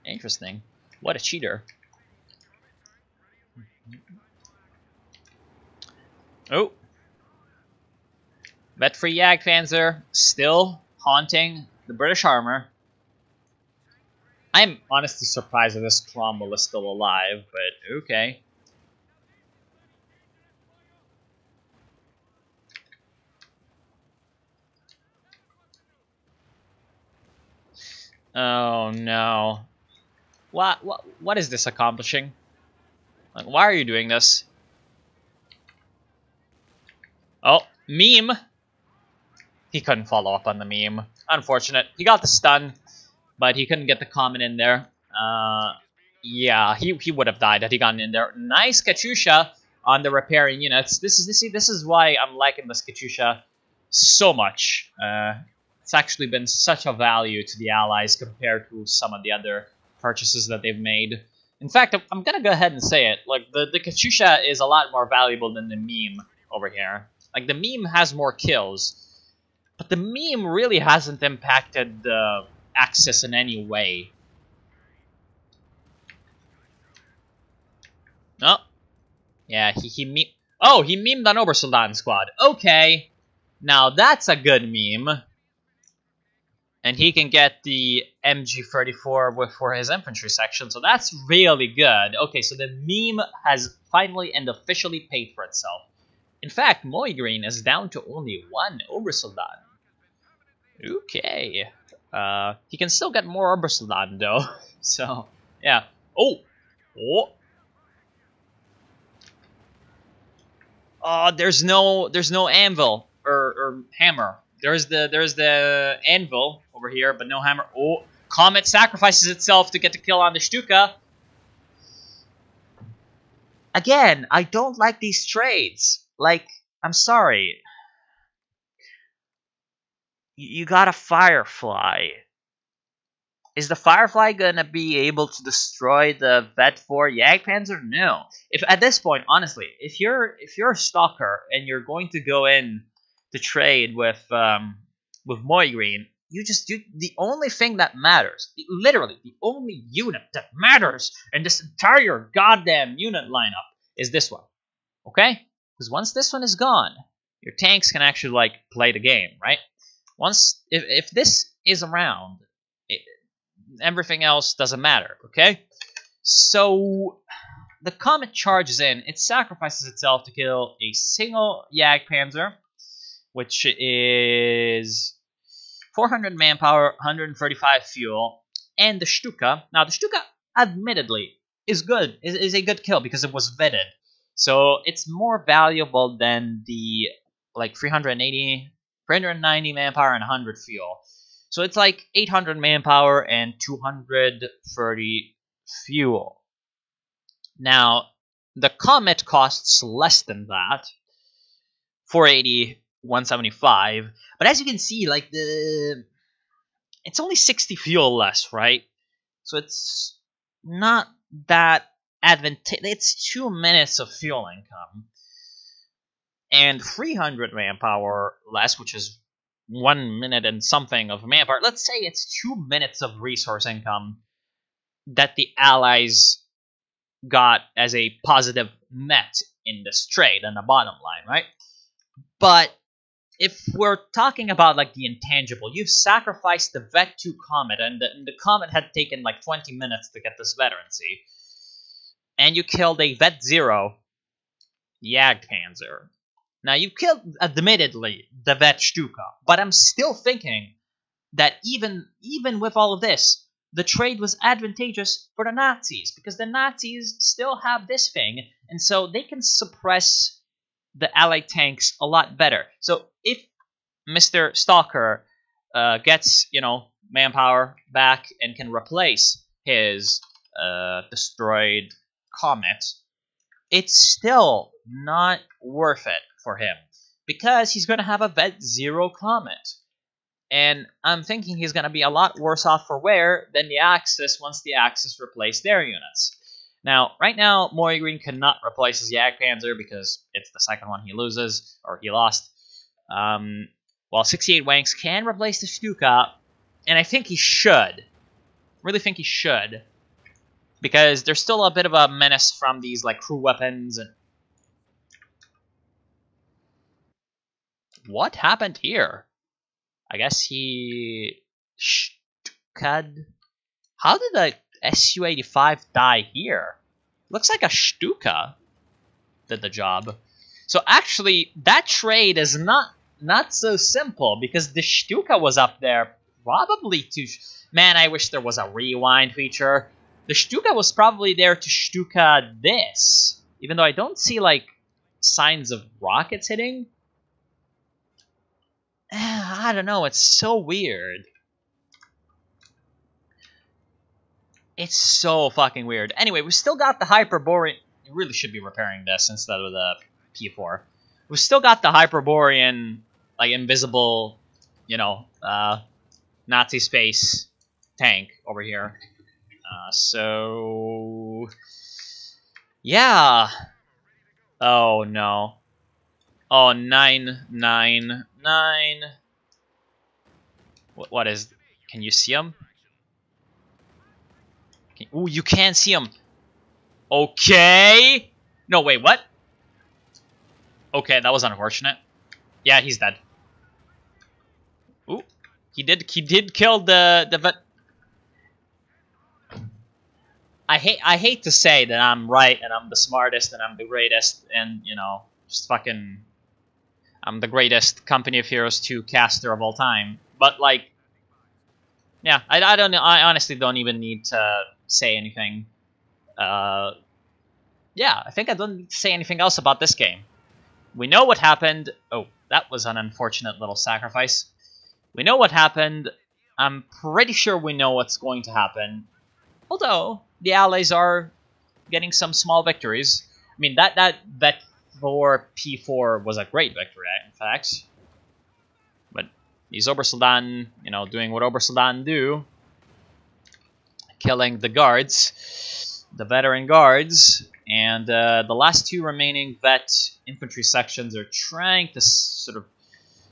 Interesting. What a cheater. Oh. Vet-free Jagdpanzer still haunting the British armor. I'm honestly surprised that this Cromwell is still alive, but okay. Oh no. What is this accomplishing? Like, why are you doing this? Oh, meme. He couldn't follow up on the meme. Unfortunate. He got the stun, but he couldn't get the comment in there. Yeah, he would have died had he gotten in there. Nice Katyusha on the repairing units. This is why I'm liking this Katyusha so much. It's actually been such a value to the allies compared to some of the other purchases that they've made. In fact, I'm gonna go ahead and say it. Like the Katyusha is a lot more valuable than the meme over here. Like the meme has more kills, but the meme really hasn't impacted the Axis in any way. Oh, yeah, he memed on Obersoldaten squad. Okay, now that's a good meme. And he can get the MG34 for his infantry section, so that's really good. Okay, so the meme has finally and officially paid for itself. In fact, Moigreen is down to only one Obersoldaten. Okay. He can still get more Obersoldaten though. So, yeah. Oh! There's no anvil or hammer. There's the anvil over here, but no hammer. Oh, Comet sacrifices itself to get the kill on the Stuka. Again, I don't like these trades. Like, I'm sorry. You got a Firefly. Is the Firefly gonna be able to destroy the Vet 4 Jagdpanzer? No. If at this point, honestly, if you're a stalker and you're going to go in to trade with Moigreen, the only thing that matters, literally the only unit that matters in this entire goddamn unit lineup is this one. Okay? Because once this one is gone, your tanks can actually like play the game, right? Once if this is around, everything else doesn't matter, okay? So the Comet charges in, it sacrifices itself to kill a single Jagdpanzer, which is 400 manpower, 135 fuel, and the Stuka. Now the Stuka, admittedly, is good, is a good kill because it was vetted. So it's more valuable than the like 390 manpower and 100 fuel. So it's like 800 manpower and 230 fuel. Now, the Comet costs less than that. 480, 175. But as you can see, like it's only 60 fuel less, right? So it's not that advantageous. It's 2 minutes of fuel income. And 300 manpower less, which is 1 minute and something of manpower. Let's say it's 2 minutes of resource income that the allies got as a positive net in this trade and the bottom line, right? But if we're talking about like the intangible, you've sacrificed the Vet 2 Comet, and the Comet had taken like 20 minutes to get this veterancy, and you killed a Vet 0 Jagdpanzer. Now, you killed, admittedly, the Vet Stuka, but I'm still thinking that even with all of this, the trade was advantageous for the Nazis, because the Nazis still have this thing, and so they can suppress the Allied tanks a lot better. So if Mr. Stalker gets, manpower back and can replace his destroyed Comet, it's still not worth it for him, because he's going to have a Vet 0 Comet. And I'm thinking he's going to be a lot worse off for wear than the Axis once the Axis replace their units. Now, right now, Moigreen cannot replace his Jagdpanzer because it's the second one he loses, or he lost. While 68 Wanks can replace the Stuka, and I think he should. Really think he should. Because there's still a bit of a menace from these like crew weapons and... What happened here? I guess he... Stukad? How did the Su-85 die here? Looks like a Stuka did the job. So actually, that trade is not so simple, because the Stuka was up there probably to Man, I wish there was a rewind feature. The Stuka was probably there to Stuka this. Even though I don't see, like, signs of rockets hitting. I don't know, it's so weird. It's so fucking weird. Anyway, we still got the Hyperborean... You really should be repairing this instead of the P4. We still got the Hyperborean, like, invisible, you know, Nazi space tank over here. So... Yeah. Oh, no. Oh, 999. What is... Can you see him? Ooh, you can see him. Okay. No, wait, what? Okay, that was unfortunate. Yeah, he's dead. Ooh, he did kill the vet. I hate to say that I'm right and I'm the smartest and I'm the greatest and, you know, just fucking, I'm the greatest Company of Heroes 2 caster of all time. But, like, yeah, I don't know. I honestly don't even need to say anything. Yeah, I think I don't need to say anything else about this game. We know what happened. Oh, that was an unfortunate little sacrifice. We know what happened. I'm pretty sure we know what's going to happen. Although, the Allies are getting some small victories. I mean, that for P4 was a great victory, in fact. But these Obersoldaten, you know, doing what Obersoldaten do. Killing the guards. The veteran guards. And the last two remaining vet infantry sections are trying to sort of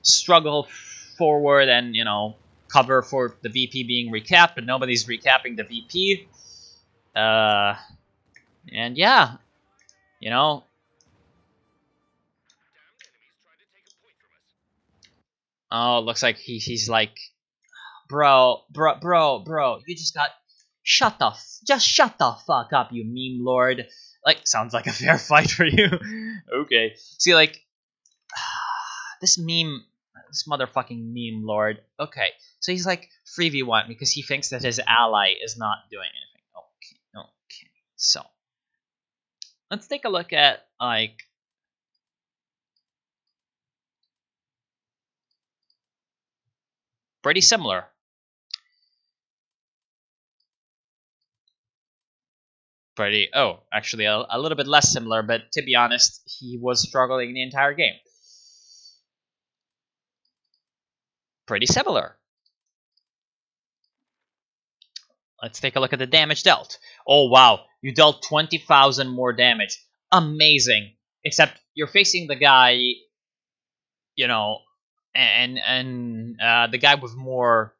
struggle forward and, you know, cover for the VP being recapped, but nobody's recapping the VP. And yeah, you know. Oh, it looks like he's like, bro, you just got shut the fuck up, you meme lord. Like, sounds like a fair fight for you. Okay. See, like, this motherfucking meme lord. Okay, so he's like 3v1 because he thinks that his ally is not doing anything. Okay. So, let's take a look at, like, pretty similar. Actually a little bit less similar, but to be honest, he was struggling the entire game. Pretty similar. Let's take a look at the damage dealt. Oh wow, you dealt 20,000 more damage. Amazing. Except you're facing the guy, you know, and the guy with more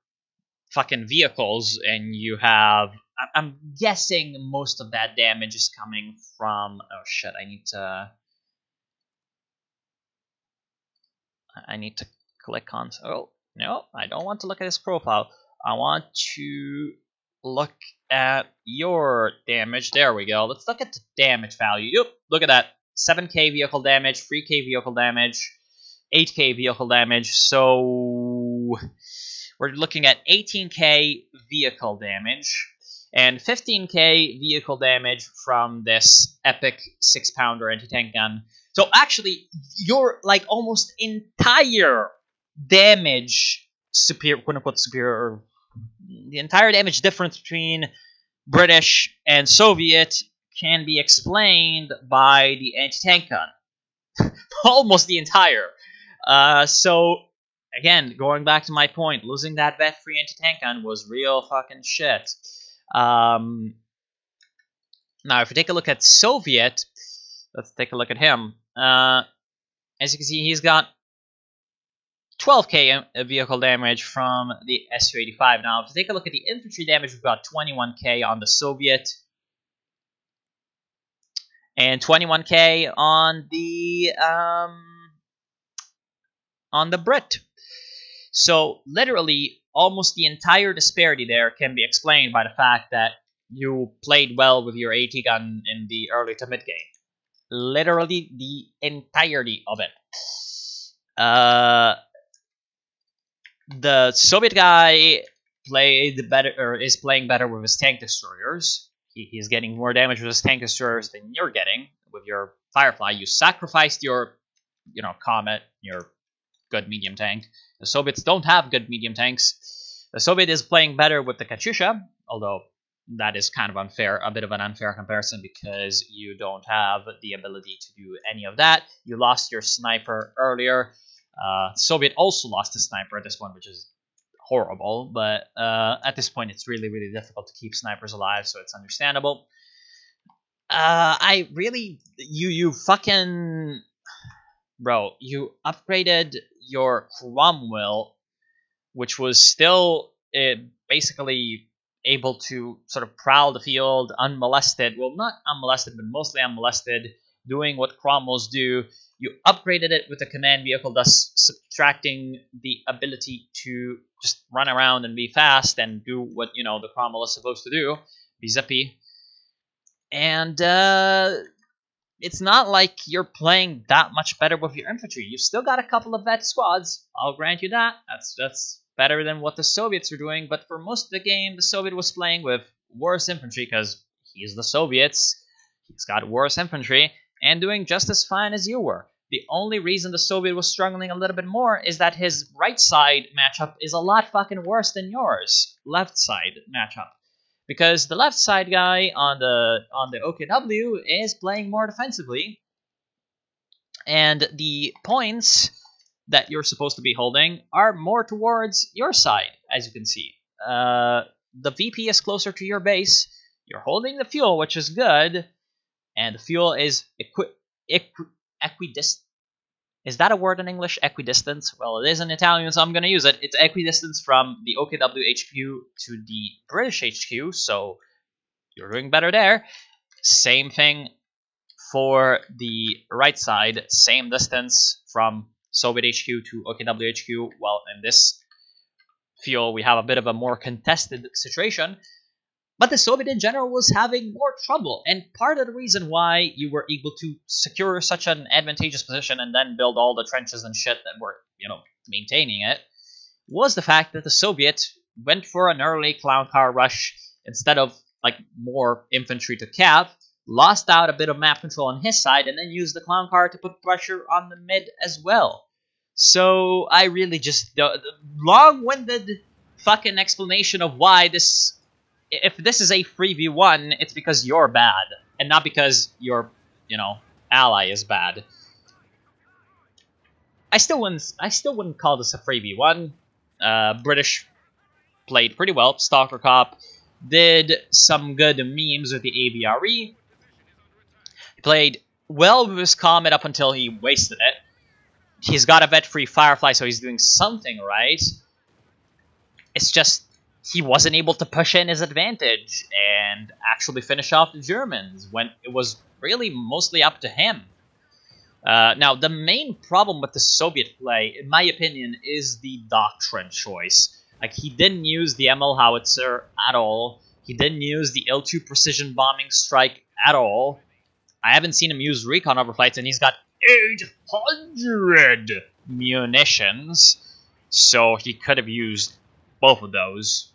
fucking vehicles, and you have... I'm guessing most of that damage is coming from... Oh shit, I need to click on... Oh, no, I don't want to look at his profile. I want to look at your damage. There we go. Let's look at the damage value. Yep, look at that. 7k vehicle damage, 3k vehicle damage, 8k vehicle damage. So we're looking at 18k vehicle damage and 15k vehicle damage from this epic 6-pounder anti-tank gun. So actually, your, like, almost entire damage superior, quote-unquote superior, the entire damage difference between British and Soviet can be explained by the anti-tank gun. Almost the entire. So, again, going back to my point, losing that vet-free anti-tank gun was real fucking shit. Now, if we take a look at Soviet, let's take a look at him. As you can see, he's got 12k vehicle damage from the Su-85. Now, if we take a look at the infantry damage, we've got 21k on the Soviet and 21k on the Brit. So, literally, almost the entire disparity there can be explained by the fact that you played well with your AT gun in the early to mid game. Literally the entirety of it. The Soviet guy played better, or is playing better with his tank destroyers. He's getting more damage with his tank destroyers than you're getting with your Firefly. You sacrificed your, Comet, your good medium tank. The Soviets don't have good medium tanks. The Soviet is playing better with the Katyusha, although that is kind of unfair, a bit of an unfair comparison, because you don't have the ability to do any of that. You lost your sniper earlier. Soviet also lost a sniper at this point, which is horrible, but at this point it's really, really difficult to keep snipers alive, so it's understandable. You fucking... Bro, you upgraded your Cromwell, which was still basically able to sort of prowl the field unmolested. Well, not unmolested, but mostly unmolested, doing what Cromwells do. You upgraded it with a command vehicle, thus subtracting the ability to just run around and be fast and do what, the Cromwell is supposed to do, be zippy. And it's not like you're playing that much better with your infantry. You've still got a couple of vet squads, I'll grant you that. That's better than what the Soviets are doing, but for most of the game, the Soviet was playing with worse infantry because he's the Soviets. He's got worse infantry and doing just as fine as you were. The only reason the Soviet was struggling a little bit more is that his right side matchup is a lot fucking worse than yours left side matchup. Because the left side guy on the OKW is playing more defensively, and the points that you're supposed to be holding are more towards your side, as you can see. The VP is closer to your base. You're holding the fuel, which is good, and the fuel is equidistant. Is that a word in English? Equidistance? Well, it is in Italian, so I'm going to use it. It's equidistance from the OKW HQ to the British HQ, so you're doing better there. Same thing for the right side. Same distance from Soviet HQ to OKW HQ. Well, in this fuel, we have a bit of a more contested situation. But the Soviet in general was having more trouble, and part of the reason why you were able to secure such an advantageous position and then build all the trenches and shit that were, maintaining it, was the fact that the Soviet went for an early clown car rush instead of, more infantry to cap, lost out a bit of map control on his side, and then used the clown car to put pressure on the mid as well. So I really just... the long-winded fucking explanation of why this... If this is a 3v1, it's because you're bad, and not because your, ally is bad. I still wouldn't call this a 3v1. British played pretty well. Stalker Cop did some good memes with the AVRE. He played well with his Comet up until he wasted it. He's got a vet-free Firefly, so he's doing something right. It's just... he wasn't able to push in his advantage and actually finish off the Germans when it was really mostly up to him. Now, the main problem with the Soviet play, in my opinion, is the doctrine choice. He didn't use the ML Howitzer at all. He didn't use the L2 precision bombing strike at all. I haven't seen him use recon overflights, and he's got 800 munitions, so he could have used both of those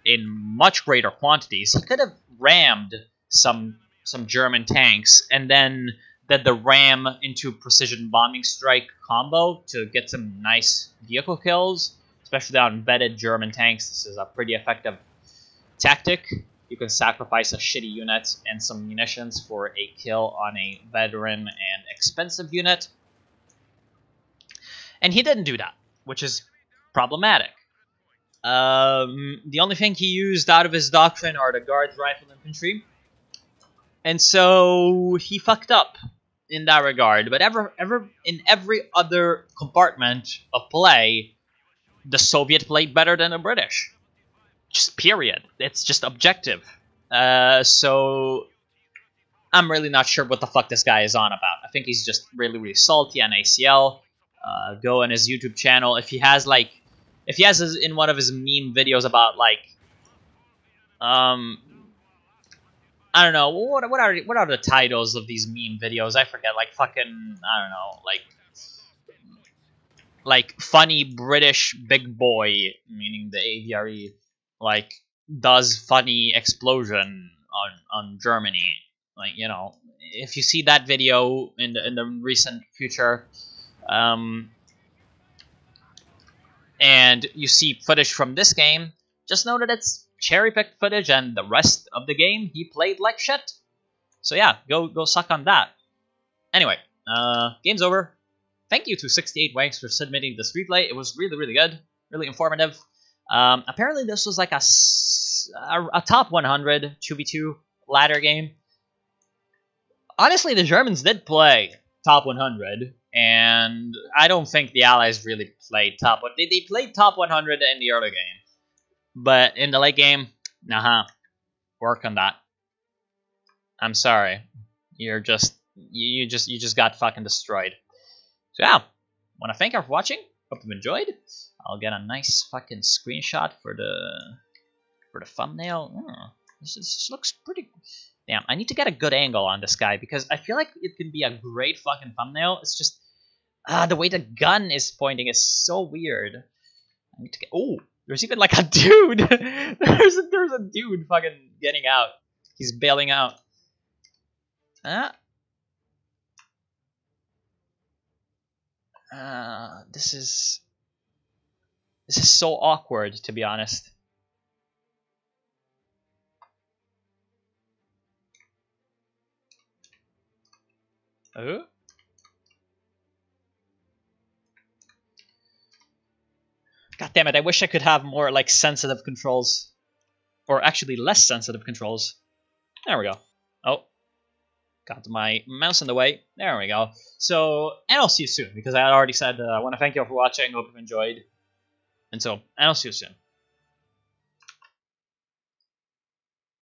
in much greater quantities. He could have rammed some German tanks and then did the ram into precision bombing strike combo to get some nice vehicle kills, especially on vetted German tanks. This is a pretty effective tactic. You can sacrifice a shitty unit and some munitions for a kill on a veteran and expensive unit. And he didn't do that, which is problematic. The only thing he used out of his doctrine are the Guards Rifle Infantry. And so he fucked up in that regard. But in every other compartment of play, the Soviet played better than the British. Just period. It's just objective. So I'm really not sure what the fuck this guy is on about. I think he's just really, really salty on ACL. Go on his YouTube channel. If he has in one of his meme videos about I don't know, what are the titles of these meme videos? I forget, fucking, I don't know, like funny British big boy, meaning the AVRE, like does funny explosion on Germany. Like, you know, if you see that video in the recent future, and you see footage from this game, just know that it's cherry-picked footage, and the rest of the game he played like shit. So yeah, go suck on that. Anyway, game's over. Thank you to 68 Wanks for submitting this replay. It was really, really good, really informative. Apparently this was like a top 100 2v2 ladder game. Honestly, the Germans did play top 100, and I don't think the Allies really played top 100. They played top 100 in the early game, but in the late game, nah, work on that. I'm sorry, you just got fucking destroyed. So yeah, want to thank you for watching. Hope you've enjoyed. I'll get a nice fucking screenshot for the thumbnail. This looks pretty. Damn, I need to get a good angle on this guy because I feel like it can be a great fucking thumbnail. It's just the way the gun is pointing is so weird. I need to get. Oh, there's even like a dude. there's a dude fucking getting out. He's bailing out. This is so awkward, to be honest. Oh? God damn it, I wish I could have more, like, sensitive controls. Or actually less sensitive controls. There we go. Oh. Got my mouse in the way. There we go. So, and I'll see you soon, because I already said I want to thank you all for watching. Hope you've enjoyed. And so, and I'll see you soon.